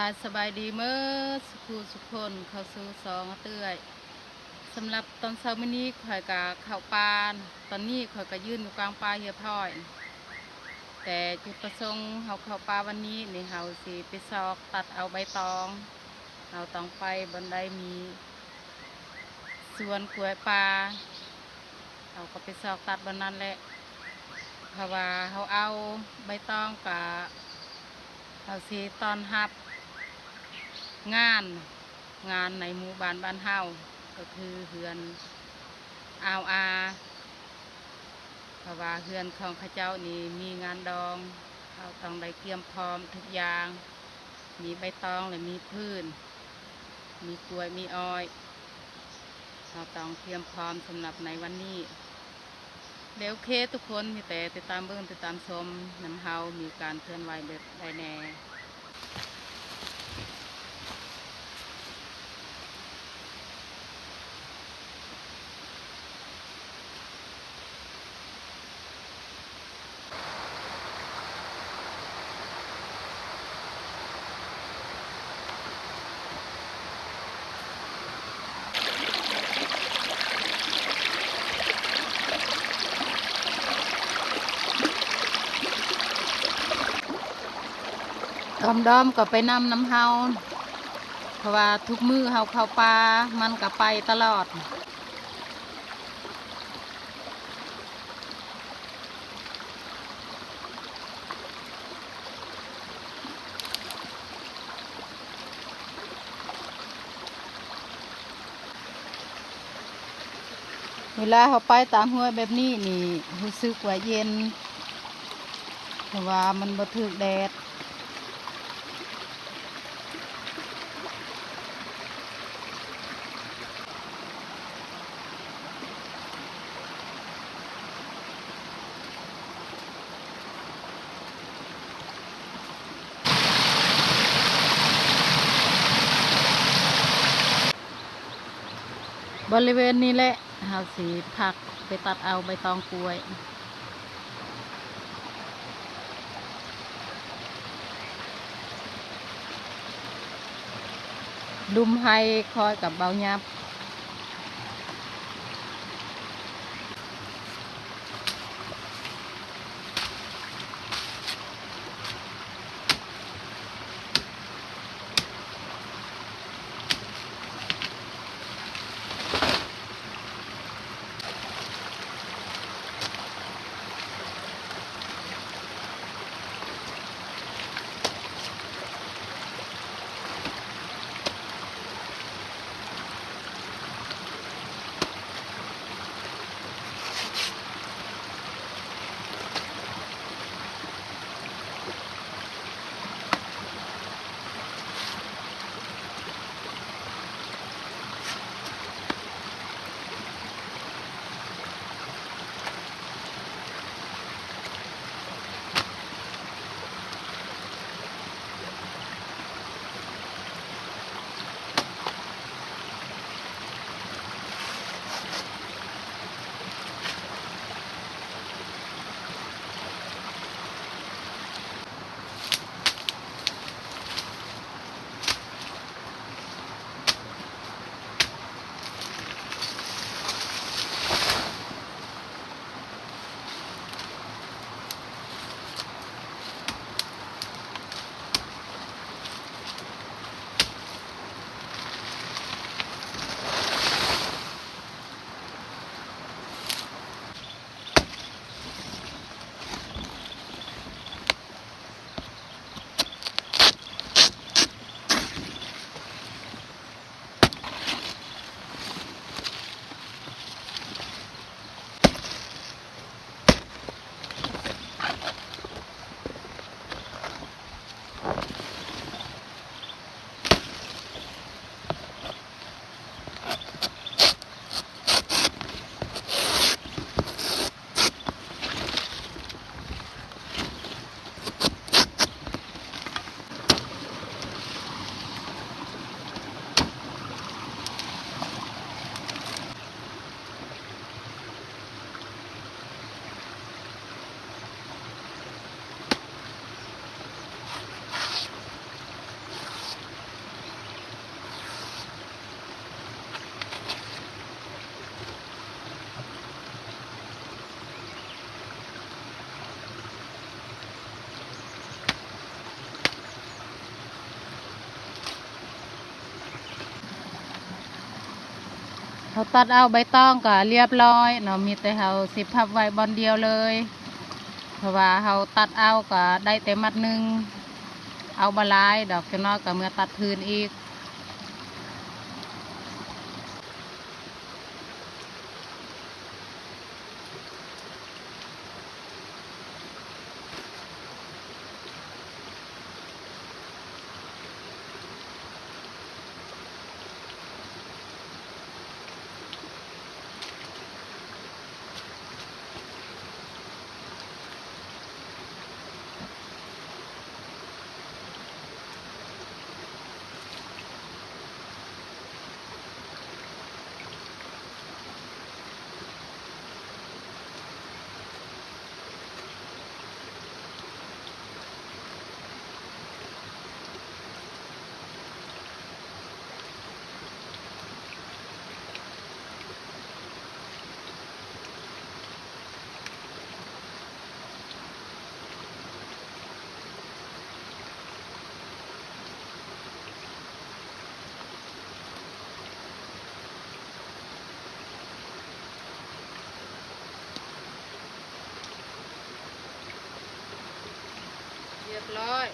ค่ะสบายดีเมื่อสุขคนเข้าสู่สองเตื้อยสำหรับตอนเช้ามื้อนี้ข่อยกะเข้าป่าตอนนี้ข่อยก็ยืนอยู่กลางป่าเหียพ้อยแต่จุดประสงค์เฮาเข้าป่าวันนี้นี่เฮาสิไปซอกตัดเอาใบตองเฮาต้องไปบนไดมีสวนกล้วยป่าเฮาก็ไปซอกตัดบนนั้นแหละเพราะว่าเฮาเอาใบตองกะเฮาสิต้อนรับงานในหมู่บ้านเฮาก็คือเฮือนอาวอาเพราะว่าเฮือนของข้าเจ้านี่มีงานดองเราต้องได้เตรียมพร้อมทุกอย่างมีใบตองและมีพืชมีกล้วยมีอ้อยเราต้องเตรียมพร้อมสำหรับในวันนี้เดี๋ยวเคทุกคนมีแต่ติดตามเบิ่งติดตามชมน้ำเฮามีการเคลื่อนไหวแบบใดแน่ดอมก็ไปนำน้ำเฮาเพราะว่าทุกมือเฮาเข้าป่ามันก็ไปตลอดเวลาเขาไปตามห้วยแบบนี้นี่รู้สึกว่าเย็นเพราะว่ามันบ่ถึกแดดบริเวณนี้แหละเฮาสิพักไปตัดเอาใบตองกล้วยดุมไฮคอยกับเบายับ เฮาตัดเอาใบตองก็เรียบร้อยเนาะมีแต่เฮาสิพับไว้บอนเดียวเลยเพราะว่าเฮาตัดเอาก็ได้แต่มัดนึงเอาบ่หลายดอกจังน้อยก็เมื่อตัดพื้นอีกเรียบร้อย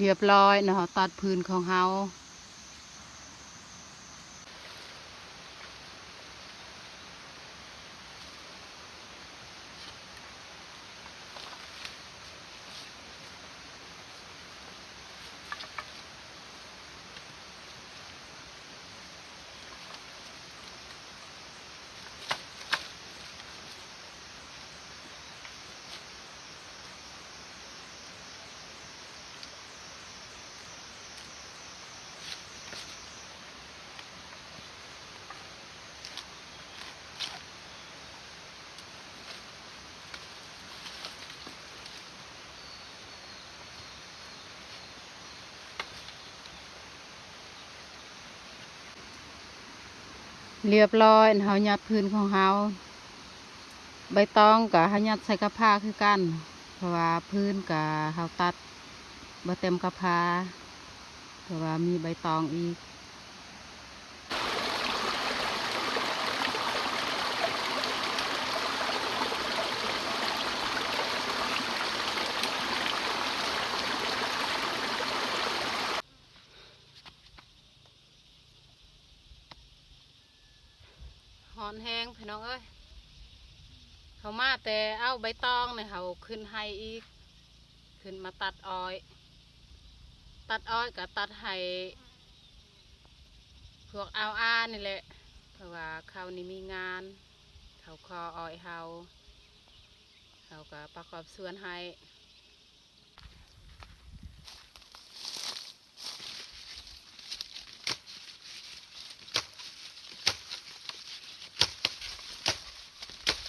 เรียบร้อยเนาะตัดพื้นของเฮาเรียบร้อยเฮายัดพื้นของเฮาใบตองก็เฮายัดใส่กระพาคือกันเพราะว่าพื้นก็เฮาตัดบ่เต็มกระพาเพราะว่ามีใบตองอีกหอนแห้งพี่น้องเอ้ยเขามาแต่เอาใบตองเนี่ยเขาขึ้นให้อีกขึ้นมาตัดอ้อยก็ตัดให้พวกเอานี่แหละเพราะว่าเขานี่มีงานเขาคออ้อยเขาก็ประกอบส่วนให้ ห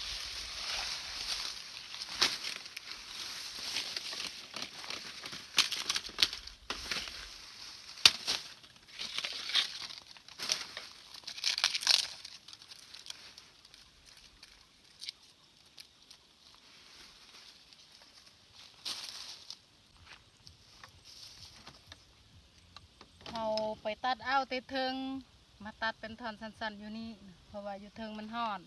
ตัดเอาเตเทิงมาตัดเป็นท่อนสั้นๆอยู่นี่เพราะว่าอยู่เทิงมันห่อน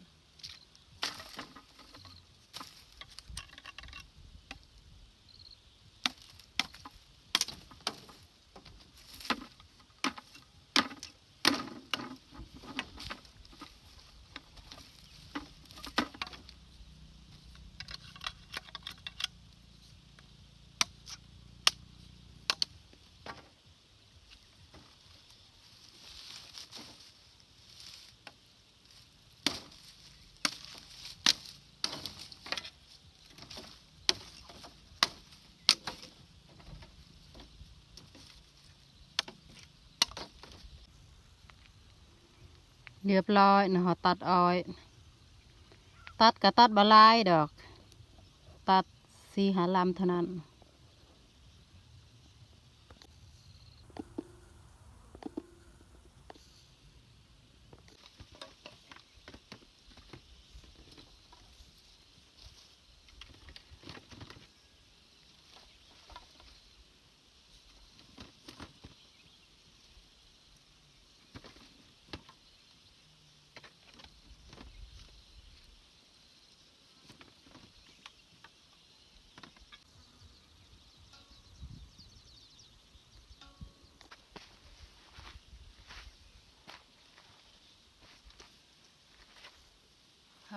เรียบร้อยนะเขาตัดอ้อยตัดก็ตัดบลายดอกตัด4-5 ลำเท่านั้น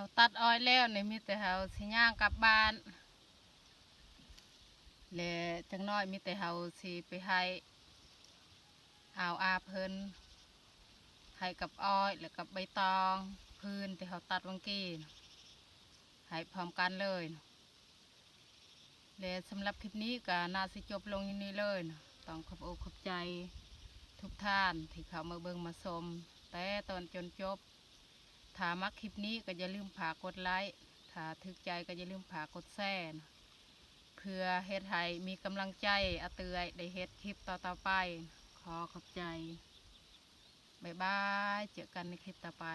เขาตัดอ้อยแล้วในมีแต่เขาสิย่างกลับบ้านและจังน้อยมีแต่เขาสิไปให้อาเพิ่นให้กับอ้อยแล้วกับใบตองพื้นที่เขาตัดวังกี้ให้พร้อมกันเลยและสำหรับคลิปนี้ก็น่าสิจบลงที่นี่เลยต้องขอบอกขอบใจทุกท่านที่เข้ามาเบิ่งมาชมแต่ตอนจนจบถ้ามักคลิปนี้ก็อย่าลืมฝากกดไลค์ถ้าถึกใจก็อย่าลืมฝากกดแชร์เพื่อเฮ็ดให้มีกำลังใจอาเตือยได้เฮ็ดคลิปต่อๆไปขอขอบใจบ๊ายบายเจอกันในคลิปต่อไป